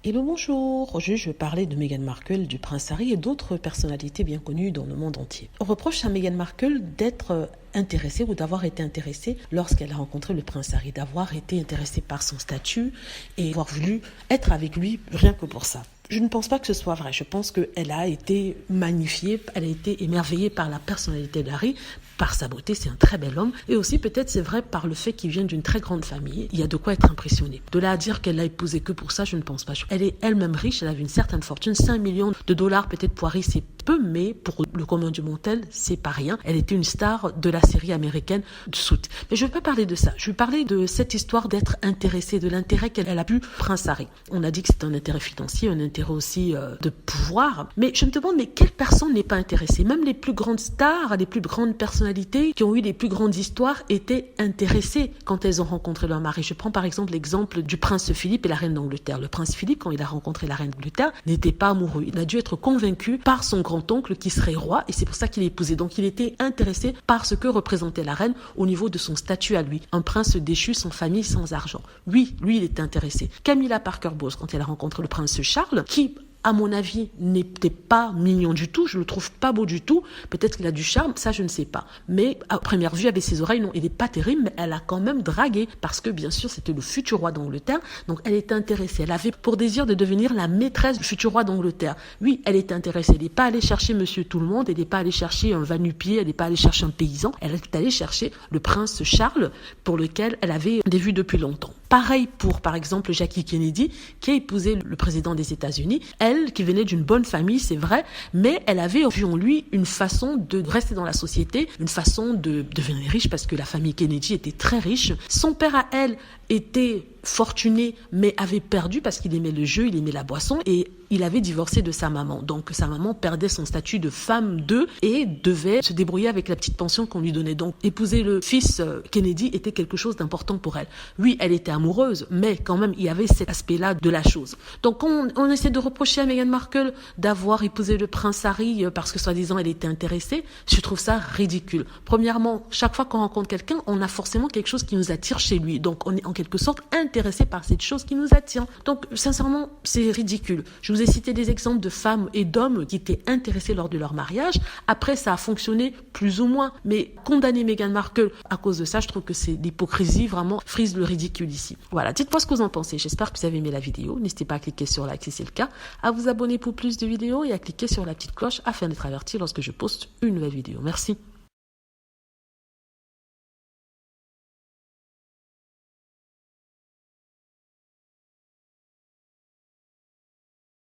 Hello, bonjour. Aujourd'hui, je vais parler de Meghan Markle, du prince Harry et d'autres personnalités bien connues dans le monde entier. On reproche à Meghan Markle d'être intéressée ou d'avoir été intéressée lorsqu'elle a rencontré le prince Harry, d'avoir été intéressée par son statut et avoir voulu être avec lui rien que pour ça. Je ne pense pas que ce soit vrai. Je pense qu'elle a été magnifiée, elle a été émerveillée par la personnalité d'Harry, par sa beauté, c'est un très bel homme. Et aussi, peut-être, c'est vrai par le fait qu'il vient d'une très grande famille. Il y a de quoi être impressionné. De là à dire qu'elle l'a épousé que pour ça, je ne pense pas. Elle est elle-même riche, elle avait une certaine fortune. 5 millions de dollars, peut-être pour Harry, c'est peu, mais pour le commun du mortel, c'est pas rien. Elle était une star de la série américaine Suits. Mais je ne vais pas parler de ça. Je vais parler de cette histoire d'être intéressée, de l'intérêt qu'elle a pu Prince Harry. On a dit que c'est un intérêt financier, un intérêt aussi de pouvoir. Mais je me demande, mais quelle personne n'est pas intéressée? Même les plus grandes stars, les plus grandes personnalités qui ont eu les plus grandes histoires étaient intéressées quand elles ont rencontré leur mari. Je prends par exemple l'exemple du prince Philippe et la reine d'Angleterre. Le prince Philippe, quand il a rencontré la reine d'Angleterre, n'était pas amoureux. Il a dû être convaincu par son grand-oncle qui serait roi et c'est pour ça qu'il l'épousait. Donc il était intéressé par ce que représentait la reine au niveau de son statut à lui. Un prince déchu, sans famille, sans argent. Oui, lui, il était intéressé. Camilla Parker Bowles, quand elle a rencontré le prince Charles, qui à mon avis, n'était pas mignon du tout. Je le trouve pas beau du tout. Peut-être qu'il a du charme, ça je ne sais pas. Mais à première vue, avec ses oreilles, non, il n'est pas terrible, mais elle a quand même dragué parce que bien sûr, c'était le futur roi d'Angleterre. Donc elle était intéressée. Elle avait pour désir de devenir la maîtresse du futur roi d'Angleterre. Oui, elle était intéressée. Elle n'est pas allée chercher Monsieur Tout-le-Monde. Elle n'est pas allée chercher un va-nu-pied. Elle n'est pas allée chercher un paysan. Elle est allée chercher le prince Charles, pour lequel elle avait des vues depuis longtemps. Pareil pour, par exemple, Jackie Kennedy, qui a épousé le président des États-Unis. Elle, qui venait d'une bonne famille, c'est vrai, mais elle avait vu en lui une façon de rester dans la société, une façon de devenir riche, parce que la famille Kennedy était très riche. Son père à elle était fortuné, mais avait perdu parce qu'il aimait le jeu, il aimait la boisson, et il avait divorcé de sa maman. Donc sa maman perdait son statut de femme d'eux et devait se débrouiller avec la petite pension qu'on lui donnait. Donc épouser le fils Kennedy était quelque chose d'important pour elle. Oui, elle était amoureuse, mais quand même, il y avait cet aspect-là de la chose. Donc on essaie de reprocher à Meghan Markle d'avoir épousé le prince Harry parce que soi-disant elle était intéressée. Je trouve ça ridicule. Premièrement, chaque fois qu'on rencontre quelqu'un, on a forcément quelque chose qui nous attire chez lui. Donc on est en quelque sorte intéressé par cette chose qui nous attire. Donc sincèrement, c'est ridicule. Je vous ai cité des exemples de femmes et d'hommes qui étaient intéressés lors de leur mariage. Après, ça a fonctionné plus ou moins. Mais condamner Meghan Markle à cause de ça, je trouve que c'est l'hypocrisie, vraiment frise le ridicule ici. Voilà, dites-moi ce que vous en pensez. J'espère que vous avez aimé la vidéo. N'hésitez pas à cliquer sur like si c'est le cas, à vous abonner pour plus de vidéos et à cliquer sur la petite cloche afin d'être averti lorsque je poste une nouvelle vidéo. Merci.